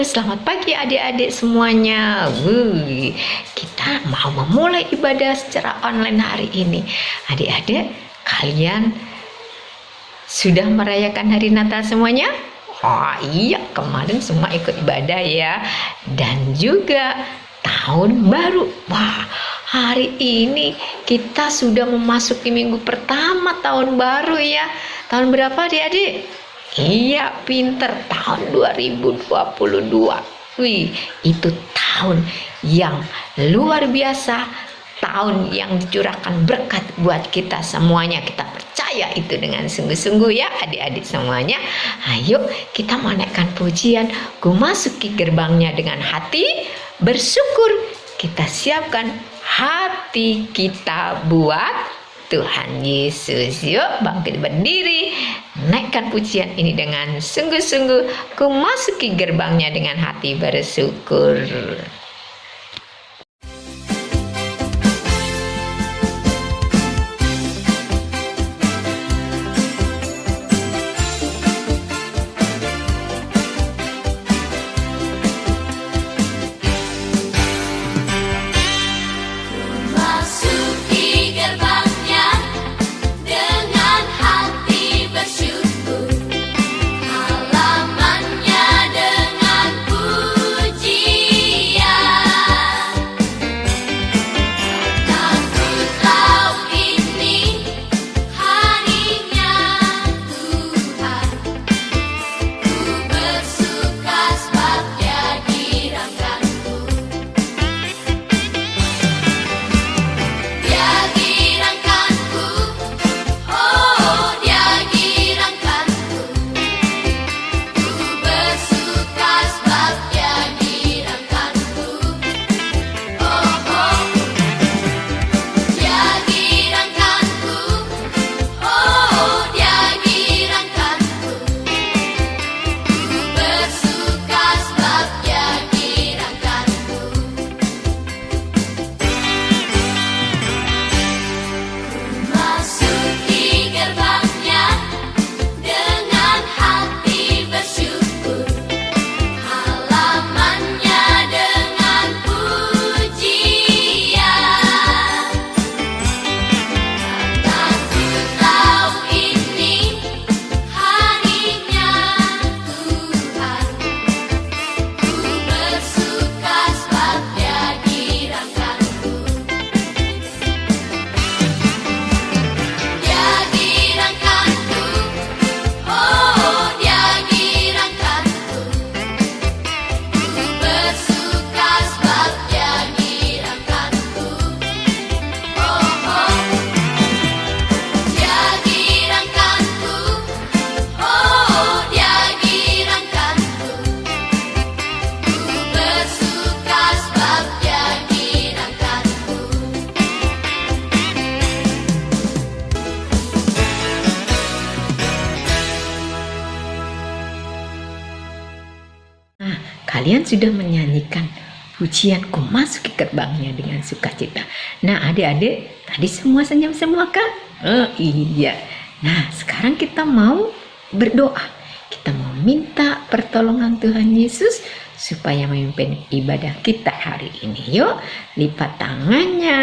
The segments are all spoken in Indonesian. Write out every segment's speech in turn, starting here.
selamat pagi adik-adik semuanya. Kita mau memulai ibadah secara online hari ini. Adik-adik, kalian sudah merayakan hari Natal semuanya? Oh iya, kemarin semua ikut ibadah ya. Dan juga tahun baru. Wah, hari ini kita sudah memasuki minggu pertama tahun baru ya. Tahun berapa adik-adik? Iya, pinter, tahun 2022. Wih, itu tahun yang luar biasa, tahun yang dicurahkan berkat buat kita semuanya. Kita percaya itu dengan sungguh-sungguh ya adik-adik semuanya. Ayo kita menaikkan pujian, ku masuki gerbangnya dengan hati bersyukur. Kita siapkan hati kita buat Tuhan Yesus. Yuk bangkit berdiri, naikkan pujian ini dengan sungguh-sungguh. Ku masuki gerbangnya dengan hati bersyukur. Kalian sudah menyanyikan pujian ku masuki gerbangnya dengan sukacita. Nah adik-adik, tadi semua senyum semua kan? Oh iya. Nah sekarang kita mau berdoa. Kita mau minta pertolongan Tuhan Yesus supaya memimpin ibadah kita hari ini. Yuk, lipat tangannya,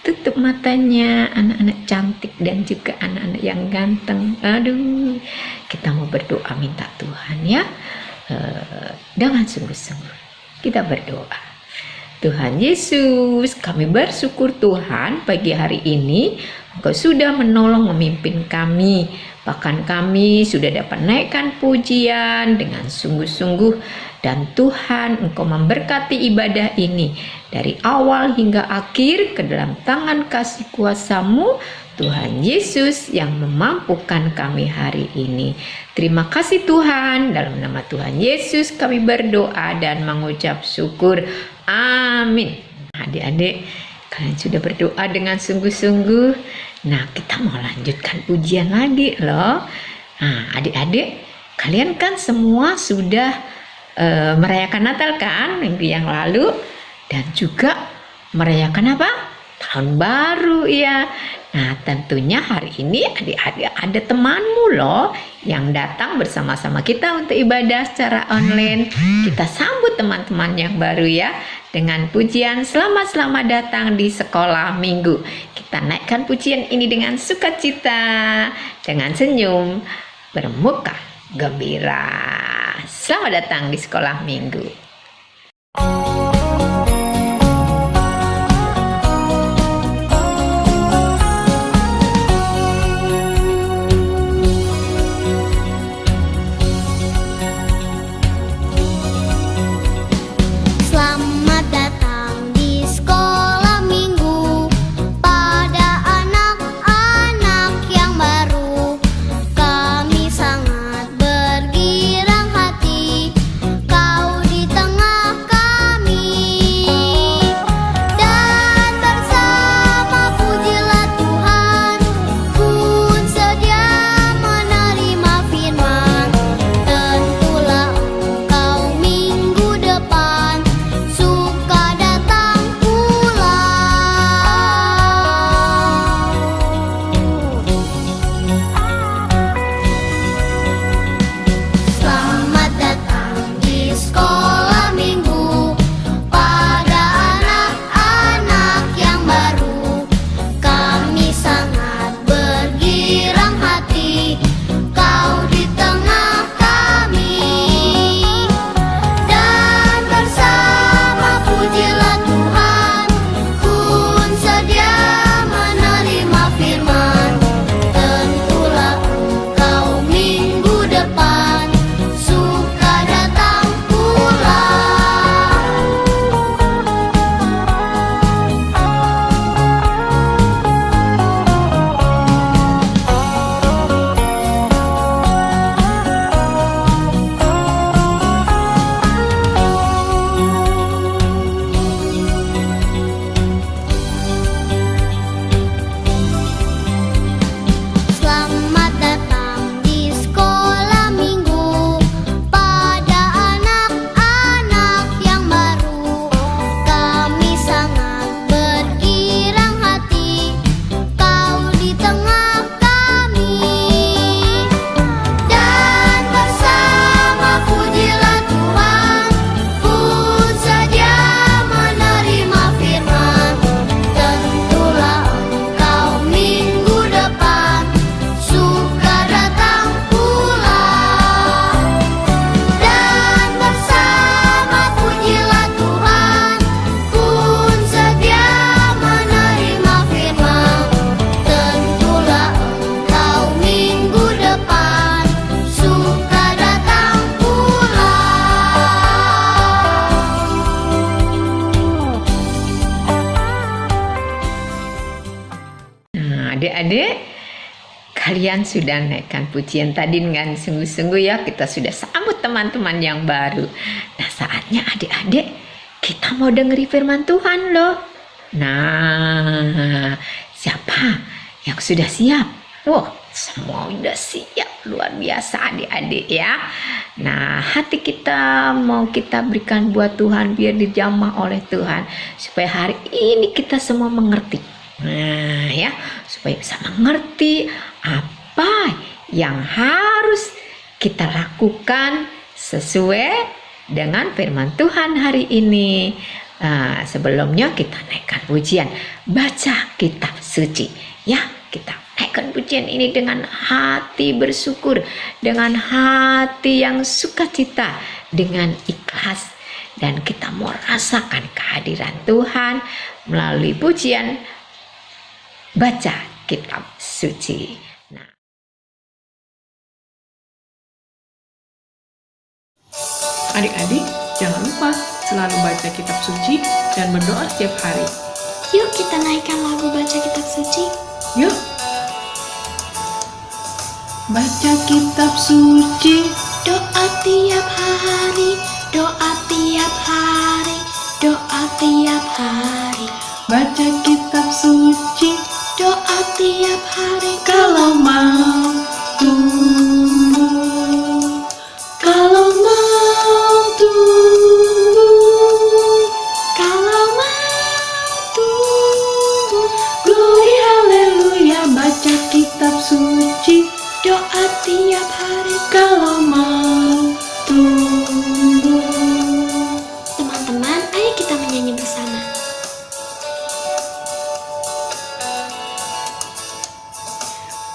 tutup matanya, anak-anak cantik dan juga anak-anak yang ganteng. Aduh, kita mau berdoa minta Tuhan ya. Dengan sungguh-sungguh kita berdoa. Tuhan Yesus, kami bersyukur Tuhan pagi hari ini Engkau sudah menolong memimpin kami. Bahkan kami sudah dapat naikkan pujian dengan sungguh-sungguh. Dan Tuhan Engkau memberkati ibadah ini dari awal hingga akhir ke dalam tangan kasih kuasa-Mu Tuhan Yesus yang memampukan kami hari ini. Terima kasih Tuhan, dalam nama Tuhan Yesus kami berdoa dan mengucap syukur. Amin. Adik-adik, kalian sudah berdoa dengan sungguh-sungguh. Nah, kita mau lanjutkan pujian lagi loh. Nah, adik-adik, kalian kan semua sudah merayakan Natal kan minggu yang lalu, dan juga merayakan apa? tahun baru ya. Nah, tentunya hari ini adik-adik ada temanmu loh yang datang bersama-sama kita untuk ibadah secara online. Kita sambut teman-teman yang baru ya dengan pujian selamat datang di sekolah minggu. Kita naikkan pujian ini dengan sukacita, dengan senyum, bermuka gembira. Selamat datang di sekolah minggu. Adik-adik, kalian sudah naikkan pujian tadi dengan sungguh-sungguh ya. Kita sudah sambut teman-teman yang baru. Nah, saatnya adik-adik kita mau dengeri firman Tuhan loh. Nah, siapa yang sudah siap? Wah, semua sudah siap. Luar biasa adik-adik ya. Nah, hati kita mau kita berikan buat Tuhan biar dijamah oleh Tuhan. Supaya hari ini kita semua mengerti. Nah ya, supaya bisa mengerti apa yang harus kita lakukan sesuai dengan firman Tuhan hari ini. Sebelumnya kita naikkan pujian, baca kitab suci ya. Kita naikkan pujian ini dengan hati bersyukur, dengan hati yang sukacita, dengan ikhlas, dan kita mau rasakan kehadiran Tuhan melalui pujian baca kitab suci. Nah, adik-adik, jangan lupa selalu baca kitab suci dan berdoa setiap hari. Yuk kita naikkan lagu baca kitab suci. Yuk, baca kitab suci. Doa tiap hari, doa tiap hari, doa tiap hari. Baca kitab suci. Doa tiap hari Kalau mau tunggu, kalau mau tunggu, kalau mau tunggu, suci, Doa tiap hari. kalau mau tumbuh. Teman-teman, ayo kita menyanyi bersama.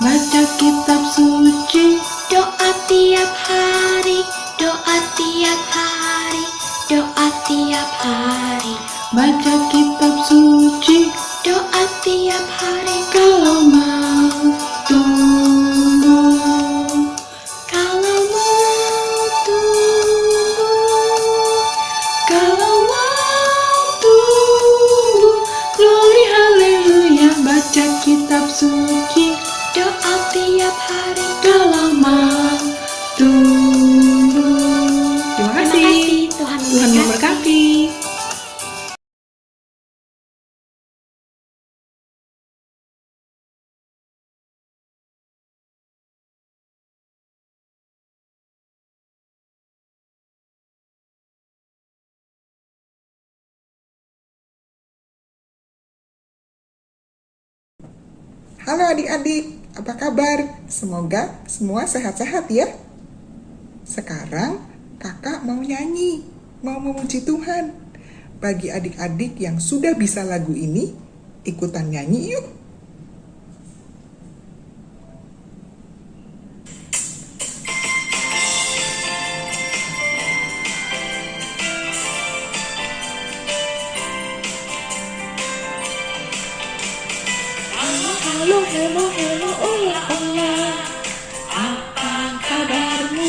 Baca kitab suci, Doa tiap hari. Doa tiap hari. Doa tiap hari. baca kitab suci, Doa tiap hari. kalau mau tumbuh. Kalau mau tumbuh. Kalau mau tumbuh, glory haleluya. Baca kitab suci, Doa tiap hari. kalau mau tumbuh. Terima kasih. Tuhan Tuhan memberkati. Halo adik-adik, apa kabar? Semoga semua sehat-sehat ya. Sekarang kakak mau nyanyi, mau memuji Tuhan. Bagi adik-adik yang sudah bisa lagu ini, ikutan nyanyi yuk. Halo, halo, halo, ola, ola. Apa kabarmu?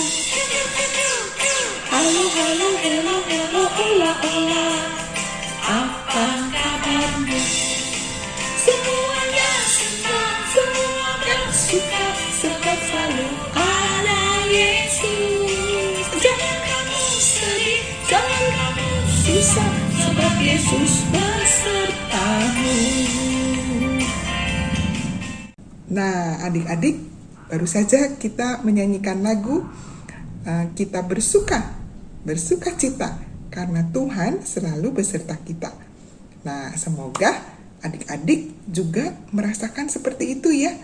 Halo, halo, halo, halo, ola, ola. Apa kabarmu? Semuanya senang, semuanya suka, sebab selalu ada Yesus. Jangan kamu sedih, jangan kamu susah, sebab Yesus besertamu. Nah adik-adik, baru saja kita menyanyikan lagu kita bersuka cita karena Tuhan selalu beserta kita. Nah semoga adik-adik juga merasakan seperti itu ya.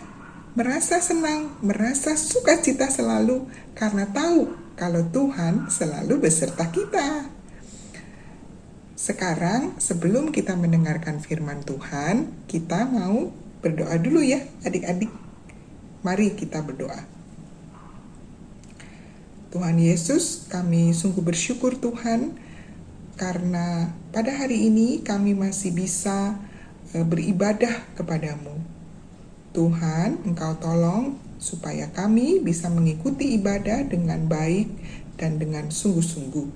Merasa senang, merasa sukacita selalu karena tahu kalau Tuhan selalu beserta kita. Sekarang sebelum kita mendengarkan firman Tuhan, kita mau berdoa dulu ya adik-adik. Mari kita berdoa. Tuhan Yesus, kami sungguh bersyukur Tuhan karena pada hari ini kami masih bisa beribadah kepadamu. Tuhan, Engkau tolong supaya kami bisa mengikuti ibadah dengan baik dan dengan sungguh-sungguh.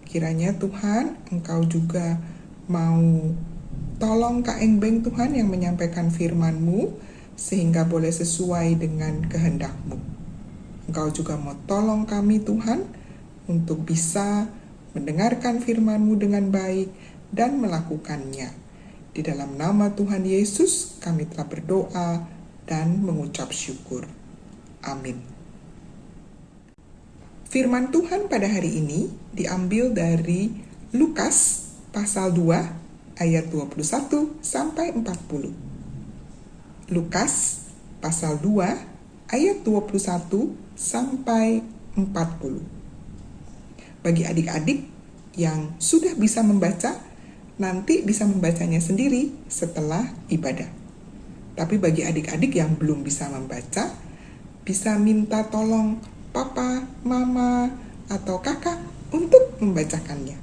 Kiranya Tuhan, Engkau juga mau tolong Kak Engbeng Tuhan yang menyampaikan firman-Mu sehingga boleh sesuai dengan kehendak-Mu. Engkau juga mau tolong kami Tuhan untuk bisa mendengarkan firman-Mu dengan baik dan melakukannya. Di dalam nama Tuhan Yesus kami telah berdoa dan mengucap syukur. Amin. Firman Tuhan pada hari ini diambil dari Lukas pasal 2 ayat 21 sampai 40. Lukas pasal 2 ayat 21 sampai 40. Bagi adik-adik yang sudah bisa membaca, nanti bisa membacanya sendiri setelah ibadah. Tapi bagi adik-adik yang belum bisa membaca, bisa minta tolong papa, mama, atau kakak untuk membacakannya.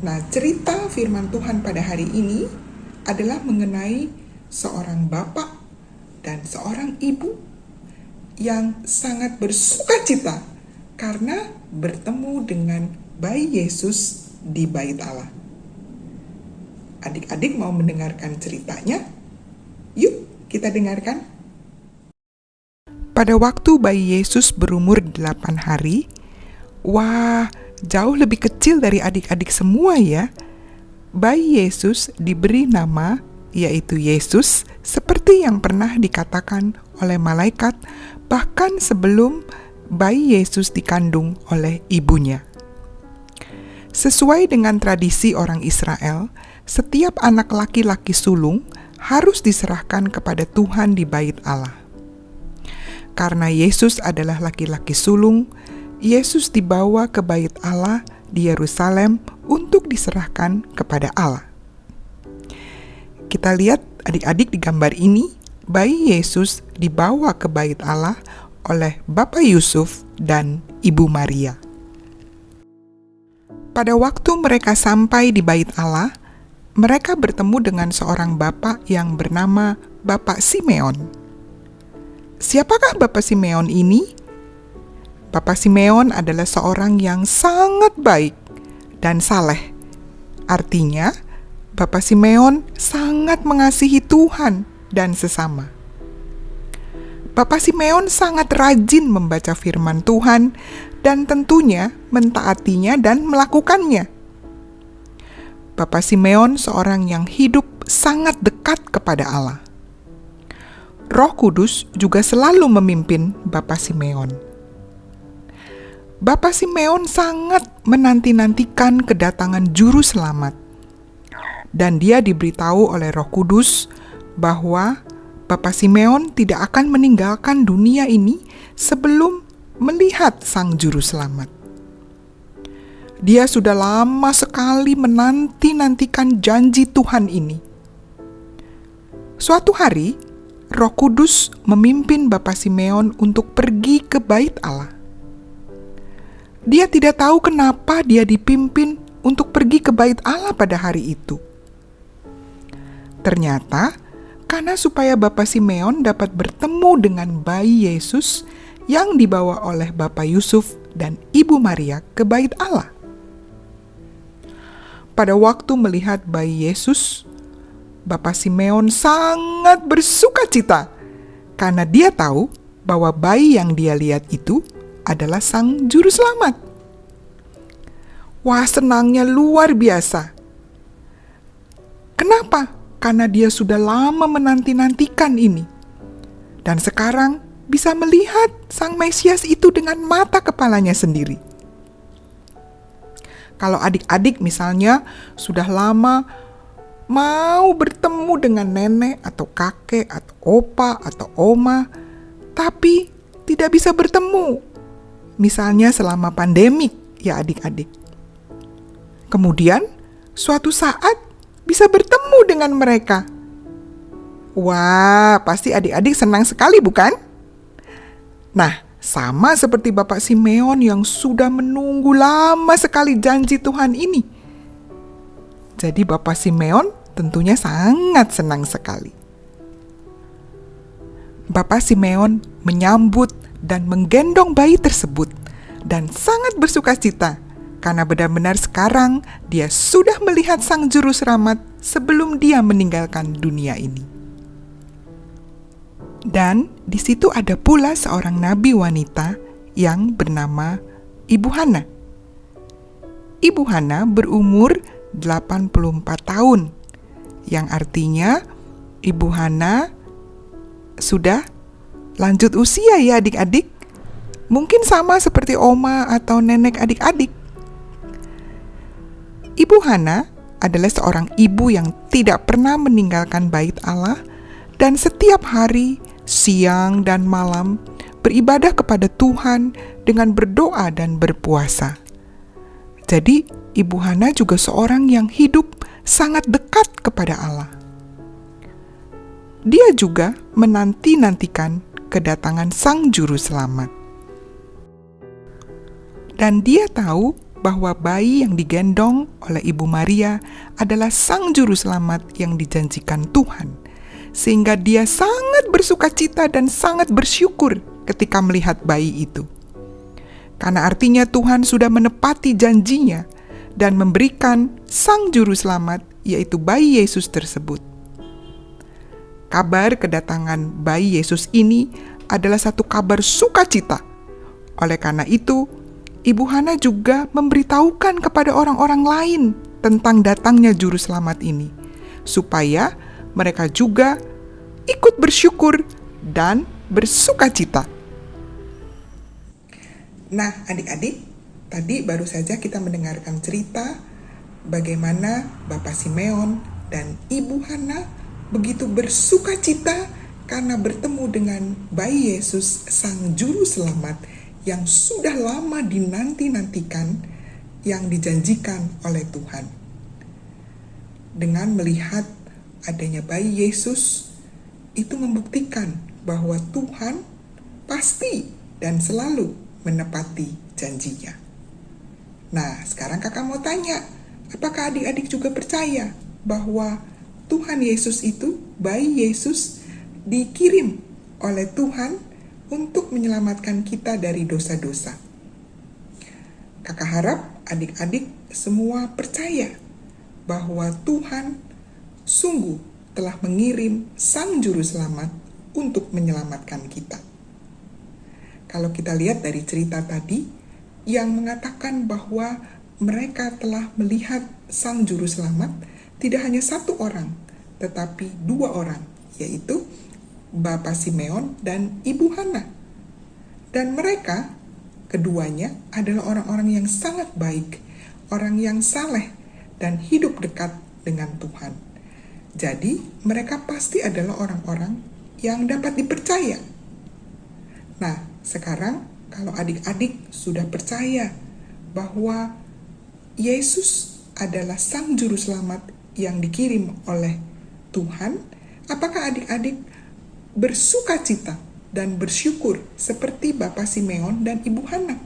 Nah, cerita firman Tuhan pada hari ini adalah mengenai seorang bapak dan seorang ibu yang sangat bersukacita karena bertemu dengan bayi Yesus di Bait Allah. Adik-adik mau mendengarkan ceritanya? Yuk, kita dengarkan. Pada waktu bayi Yesus berumur 8 hari, wah, jauh lebih kecil dari adik-adik semua ya. Bayi Yesus diberi nama yaitu Yesus seperti yang pernah dikatakan oleh malaikat bahkan sebelum bayi Yesus dikandung oleh ibunya. Sesuai dengan tradisi orang Israel, setiap anak laki-laki sulung harus diserahkan kepada Tuhan di bait Allah. Karena Yesus adalah laki-laki sulung, Yesus dibawa ke bait Allah di Yerusalem untuk diserahkan kepada Allah. Kita lihat adik-adik di gambar ini, bayi Yesus dibawa ke bait Allah oleh Bapak Yusuf dan Ibu Maria. Pada waktu mereka sampai di bait Allah, mereka bertemu dengan seorang bapak yang bernama Bapak Simeon. Siapakah Bapak Simeon ini? Bapak Simeon adalah seorang yang sangat baik dan saleh. Artinya, Bapak Simeon sangat mengasihi Tuhan dan sesama. Bapak Simeon sangat rajin membaca firman Tuhan dan tentunya mentaatinya dan melakukannya. Bapak Simeon seorang yang hidup sangat dekat kepada Allah. Roh Kudus juga selalu memimpin Bapak Simeon. Bapak Simeon sangat menanti-nantikan kedatangan Juru Selamat. Dan dia diberitahu oleh Roh Kudus bahwa Bapak Simeon tidak akan meninggalkan dunia ini sebelum melihat Sang Juru Selamat. Dia sudah lama sekali menanti-nantikan janji Tuhan ini. Suatu hari, Roh Kudus memimpin Bapak Simeon untuk pergi ke bait Allah. Dia tidak tahu kenapa dia dipimpin untuk pergi ke bait Allah pada hari itu. Ternyata, karena supaya Bapak Simeon dapat bertemu dengan bayi Yesus yang dibawa oleh Bapak Yusuf dan Ibu Maria ke bait Allah. Pada waktu melihat bayi Yesus, Bapak Simeon sangat bersukacita karena dia tahu bahwa bayi yang dia lihat itu adalah Sang Juru Selamat. Wah, senangnya luar biasa. Kenapa? Karena dia sudah lama menanti-nantikan ini. Dan sekarang bisa melihat Sang Mesias itu dengan mata kepalanya sendiri. Kalau adik-adik misalnya sudah lama mau bertemu dengan nenek atau kakek atau opa atau oma, tapi tidak bisa bertemu. Misalnya selama pandemik ya adik-adik. Kemudian suatu saat bisa bertemu dengan mereka. Wah, pasti adik-adik senang sekali bukan? Nah, sama seperti Bapak Simeon yang sudah menunggu lama sekali janji Tuhan ini. Jadi Bapak Simeon tentunya sangat senang sekali. Bapak Simeon menyambut dan menggendong bayi tersebut dan sangat bersukacita karena benar-benar sekarang dia sudah melihat Sang Juru Selamat sebelum dia meninggalkan dunia ini. Dan di situ ada pula seorang nabi wanita yang bernama Ibu Hana. Ibu Hana berumur 84 tahun, yang artinya Ibu Hana sudah lanjut usia ya adik-adik. Mungkin sama seperti oma atau nenek adik-adik. Ibu Hana adalah seorang ibu yang tidak pernah meninggalkan bait Allah dan setiap hari siang dan malam beribadah kepada Tuhan dengan berdoa dan berpuasa. Jadi, Ibu Hana juga seorang yang hidup sangat dekat kepada Allah. Dia juga menanti-nantikan kedatangan Sang Juru Selamat. Dan dia tahu bahwa bayi yang digendong oleh Ibu Maria adalah Sang Juru Selamat yang dijanjikan Tuhan. Sehingga dia sangat bersukacita dan sangat bersyukur ketika melihat bayi itu. Karena artinya Tuhan sudah menepati janjinya dan memberikan Sang Juru Selamat, yaitu bayi Yesus tersebut. Kabar kedatangan bayi Yesus ini adalah satu kabar sukacita. Oleh karena itu, Ibu Hana juga memberitahukan kepada orang-orang lain tentang datangnya Juru Selamat ini, supaya mereka juga ikut bersyukur dan bersukacita. Nah, adik-adik, tadi baru saja kita mendengarkan cerita bagaimana Bapak Simeon dan Ibu Hana begitu bersuka cita karena bertemu dengan bayi Yesus, Sang Juru Selamat yang sudah lama dinanti-nantikan, yang dijanjikan oleh Tuhan. Dengan melihat adanya bayi Yesus, itu membuktikan bahwa Tuhan pasti dan selalu menepati janjinya. Nah, sekarang kakak mau tanya, apakah adik-adik juga percaya bahwa Tuhan Yesus itu, bayi Yesus, dikirim oleh Tuhan untuk menyelamatkan kita dari dosa-dosa? Kakak harap adik-adik semua percaya bahwa Tuhan sungguh telah mengirim Sang Juru Selamat untuk menyelamatkan kita. Kalau kita lihat dari cerita tadi, yang mengatakan bahwa mereka telah melihat Sang Juru Selamat tidak hanya satu orang, tetapi dua orang, yaitu Bapak Simeon dan Ibu Hana. Dan mereka, keduanya adalah orang-orang yang sangat baik, orang yang saleh, dan hidup dekat dengan Tuhan. Jadi, mereka pasti adalah orang-orang yang dapat dipercaya. Nah, sekarang kalau adik-adik sudah percaya bahwa Yesus adalah Sang Juru Selamat yang dikirim oleh Tuhan, apakah adik-adik bersuka cita dan bersyukur seperti Bapak Simeon dan Ibu Hana?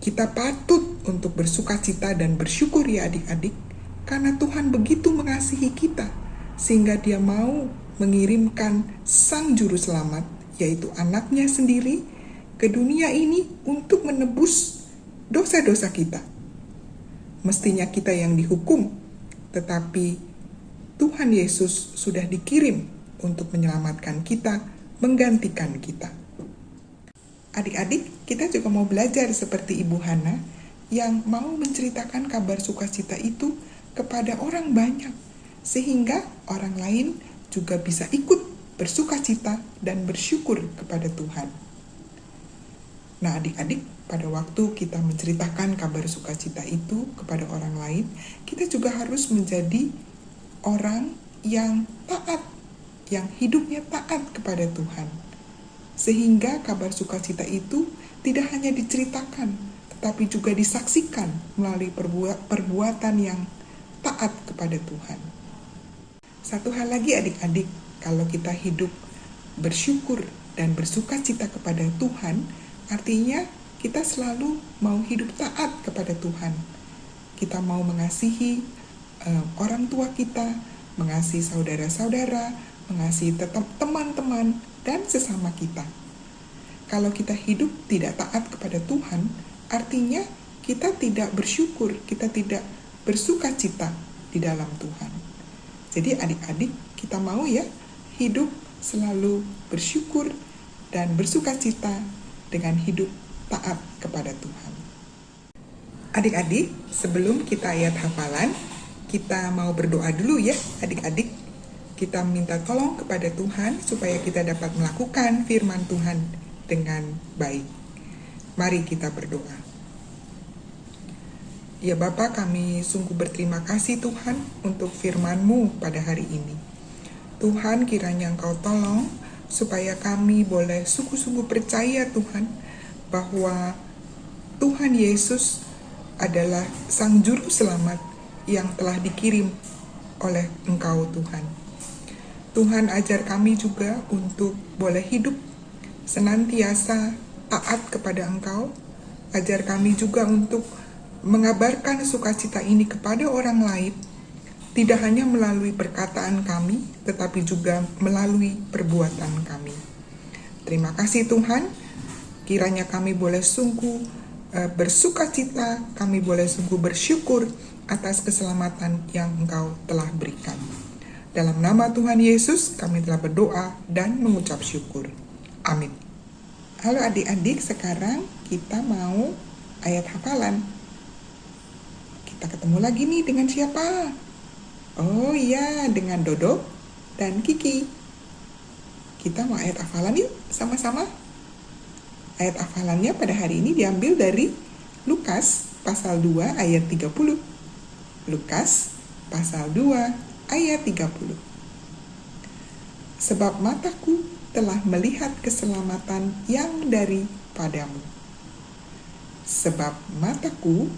Kita patut untuk bersuka cita dan bersyukur ya adik-adik, karena Tuhan begitu mengasihi kita, sehingga Dia mau mengirimkan Sang Juru Selamat, yaitu anaknya sendiri, ke dunia ini untuk menebus dosa-dosa kita. Mestinya kita yang dihukum, tetapi Tuhan Yesus sudah dikirim untuk menyelamatkan kita, menggantikan kita. Adik-adik, kita juga mau belajar seperti Ibu Hana yang mau menceritakan kabar sukacita itu kepada orang banyak, sehingga orang lain juga bisa ikut bersukacita dan bersyukur kepada Tuhan. Nah, adik-adik, pada waktu kita menceritakan kabar sukacita itu kepada orang lain, kita juga harus menjadi orang yang taat, yang hidupnya taat kepada Tuhan. Sehingga kabar sukacita itu tidak hanya diceritakan, tetapi juga disaksikan melalui perbuatan yang taat kepada Tuhan. Satu hal lagi adik-adik, kalau kita hidup bersyukur dan bersukacita kepada Tuhan, artinya kita selalu mau hidup taat kepada Tuhan. Kita mau mengasihi orang tua kita, mengasihi saudara-saudara, mengasihi teman-teman, dan sesama kita. Kalau kita hidup tidak taat kepada Tuhan, artinya kita tidak bersyukur, kita tidak bersukacita di dalam Tuhan. Jadi adik-adik, kita mau ya hidup selalu bersyukur dan bersukacita dengan hidup taat kepada Tuhan. Adik-adik, sebelum kita ayat hafalan, kita mau berdoa dulu ya adik-adik. Kita minta tolong kepada Tuhan supaya kita dapat melakukan firman Tuhan dengan baik. Mari kita berdoa. Ya Bapa, kami sungguh berterima kasih Tuhan untuk firman-Mu pada hari ini. Tuhan, kiranya Engkau tolong supaya kami boleh sungguh-sungguh percaya Tuhan bahwa Tuhan Yesus adalah Sang Juru Selamat yang telah dikirim oleh Engkau Tuhan. Tuhan, ajar kami juga untuk boleh hidup senantiasa taat kepada Engkau. Ajar kami juga untuk mengabarkan sukacita ini kepada orang lain, tidak hanya melalui perkataan kami, tetapi juga melalui perbuatan kami. Terima kasih Tuhan, kiranya kami boleh sungguh bersukacita, kami boleh sungguh bersyukur atas keselamatan yang Engkau telah berikan. Dalam nama Tuhan Yesus, kami telah berdoa dan mengucap syukur. Amin. Halo adik-adik, sekarang kita mau ayat hafalan. Kita ketemu lagi nih dengan siapa? Oh iya, dengan Dodo dan Kiki. Kita mau ayat hafalan yuk sama-sama. Ayat hafalannya pada hari ini diambil dari Lukas pasal 2 ayat 30. Lukas pasal 2 ayat 30. Sebab mataku telah melihat keselamatan yang daripadamu. Sebab mataku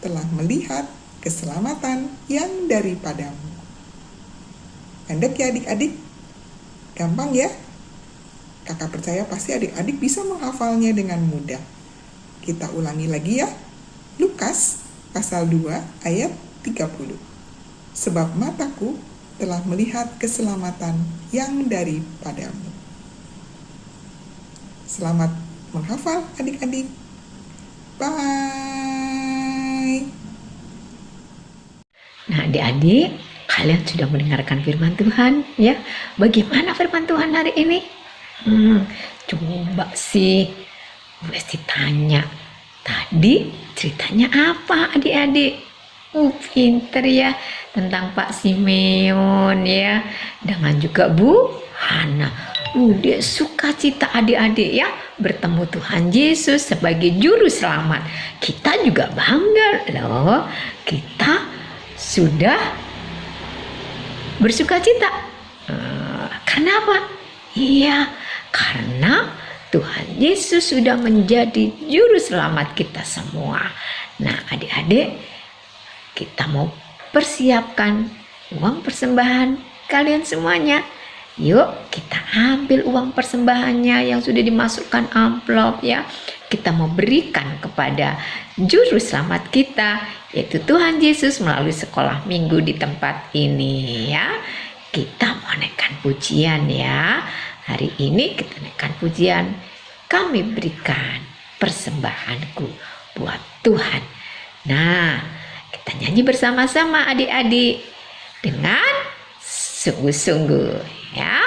telah melihat keselamatan yang daripadamu. Pendek ya adik-adik? Gampang ya? Kakak percaya pasti adik-adik bisa menghafalnya dengan mudah. Kita ulangi lagi ya. Lukas pasal 2 ayat 30. Sebab mataku telah melihat keselamatan yang daripadamu. Selamat menghafal adik-adik. Bye. Nah, adik-adik, kalian sudah mendengarkan firman Tuhan ya? Bagaimana firman Tuhan hari ini? Coba sih, mesti tanya. Tadi ceritanya apa adik-adik? Pinter ya, tentang Pak Simeon ya, dengan juga Bu Hana. Dia sukacita adik-adik ya, bertemu Tuhan Yesus sebagai juru selamat. Kita juga bangga loh, kita sudah bersukacita. Kenapa? Iya, karena Tuhan Yesus sudah menjadi juru selamat kita semua. Nah, adik-adik, kita mau persiapkan uang persembahan kalian semuanya. Yuk, kita ambil uang persembahannya yang sudah dimasukkan amplop ya. Kita mau berikan kepada juru selamat kita, yaitu Tuhan Yesus melalui sekolah minggu di tempat ini ya. Kita mau naikkan pujian ya. Hari ini kita naikkan pujian. Kami berikan persembahanku buat Tuhan. Nah, kita nyanyi bersama-sama adik-adik dengan sungguh-sungguh ya.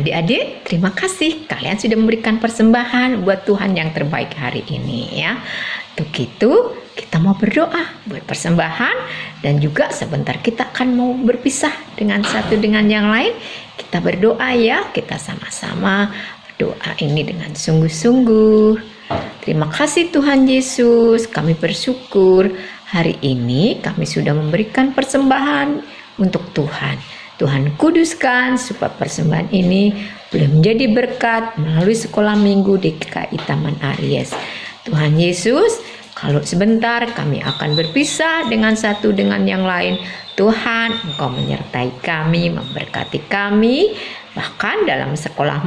Adik-adik, terima kasih kalian sudah memberikan persembahan buat Tuhan yang terbaik hari ini ya. Untuk itu kita mau berdoa buat persembahan, dan juga sebentar kita akan mau berpisah dengan satu dengan yang lain. Kita berdoa ya, kita sama-sama berdoa ini dengan sungguh-sungguh. Terima kasih Tuhan Yesus, kami bersyukur hari ini kami sudah memberikan persembahan untuk Tuhan. Tuhan kuduskan supaya persembahan ini boleh menjadi berkat melalui sekolah minggu DKI Taman Aries. Tuhan Yesus, kalau sebentar kami akan berpisah dengan satu dengan yang lain, Tuhan Engkau menyertai kami, memberkati kami, bahkan dalam sekolah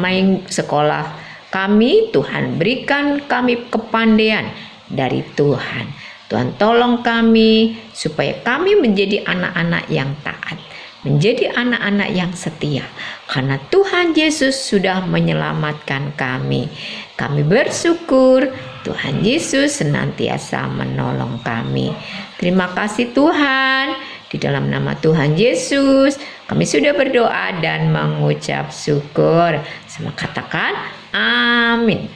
kami, Tuhan berikan kami kepandaian dari Tuhan. Tuhan tolong kami supaya kami menjadi anak-anak yang taat, menjadi anak-anak yang setia, karena Tuhan Yesus sudah menyelamatkan kami. Kami bersyukur Tuhan Yesus senantiasa menolong kami. Terima kasih Tuhan. Di dalam nama Tuhan Yesus kami sudah berdoa dan mengucap syukur. Sama katakan amin.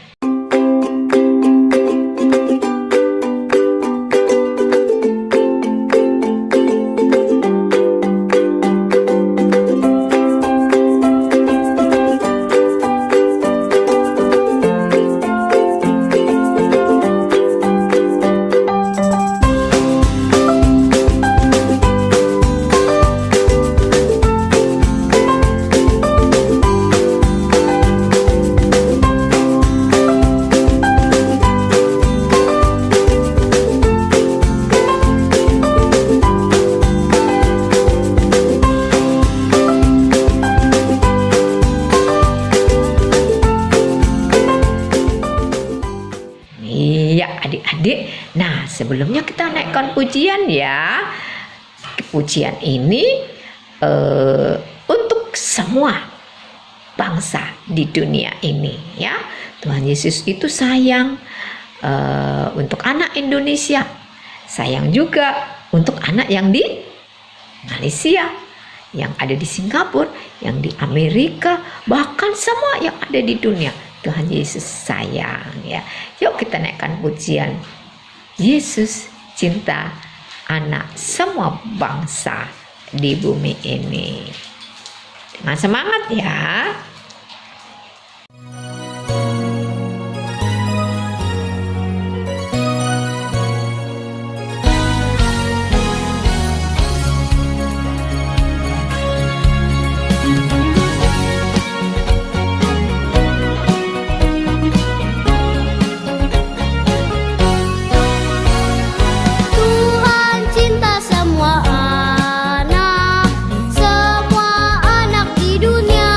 Nah, sebelumnya kita naikkan pujian ya. Pujian ini untuk semua bangsa di dunia ini ya. Tuhan Yesus itu sayang untuk anak Indonesia, sayang juga untuk anak yang di Malaysia, yang ada di Singapura, yang di Amerika, bahkan semua yang ada di dunia. Tuhan Yesus sayang ya. Yuk kita naikkan pujian. Yesus cinta anak semua bangsa di bumi ini. Dengan semangat ya. Tuhan cinta semua anak di dunia.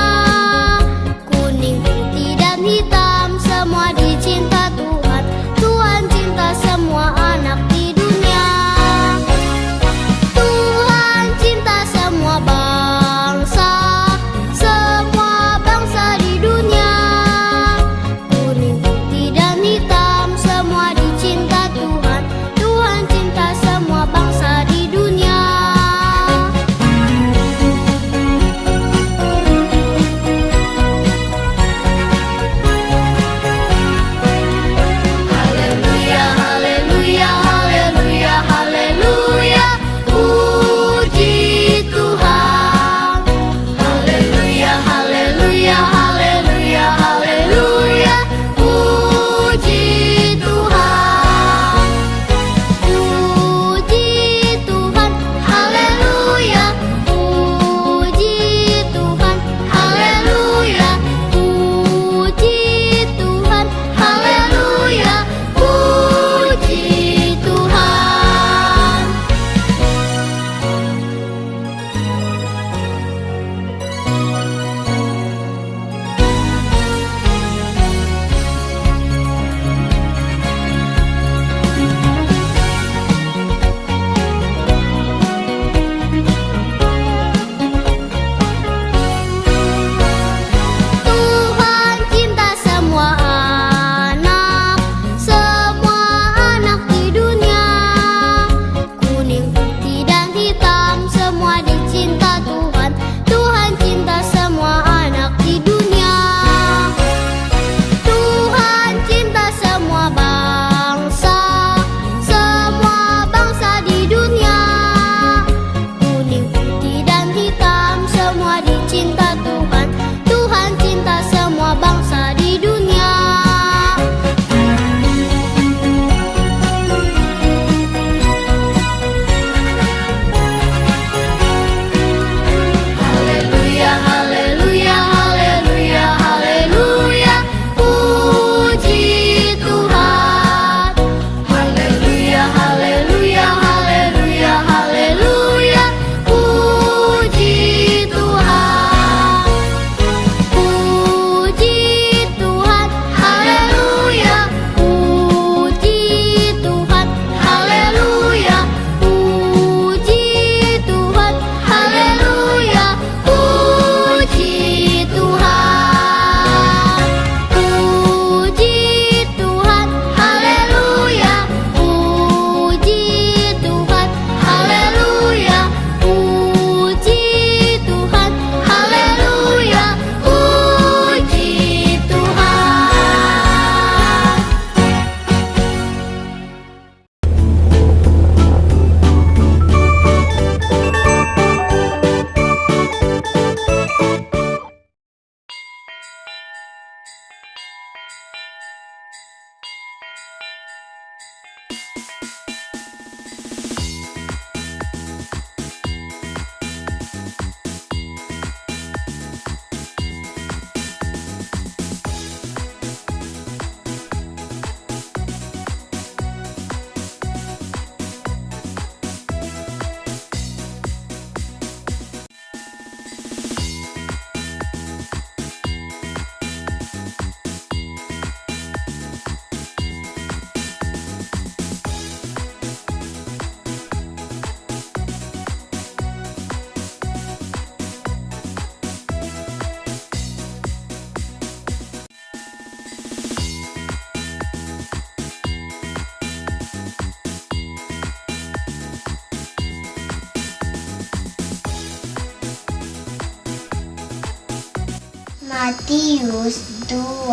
Matius 2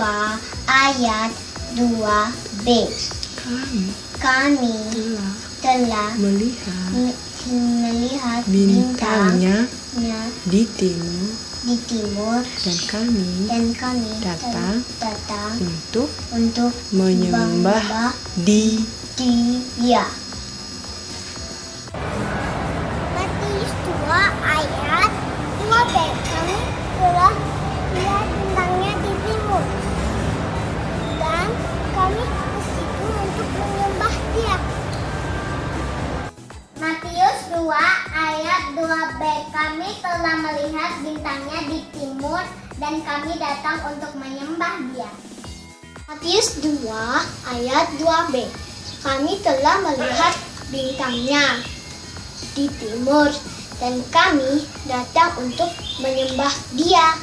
ayat 2b. Kami telah melihat bintangnya di timur di timur dan kami datang untuk menyembah dia. Matius 2 ayat 2b. Kami telah melihat bintangnya di timur dan kami ke situ untuk menyembah dia. Matius 2 ayat 2b. Kami telah melihat bintangnya di timur dan kami datang untuk menyembah dia. Matius 2 ayat 2b. Kami telah melihat bintangnya di timur dan kami datang untuk menyembah dia.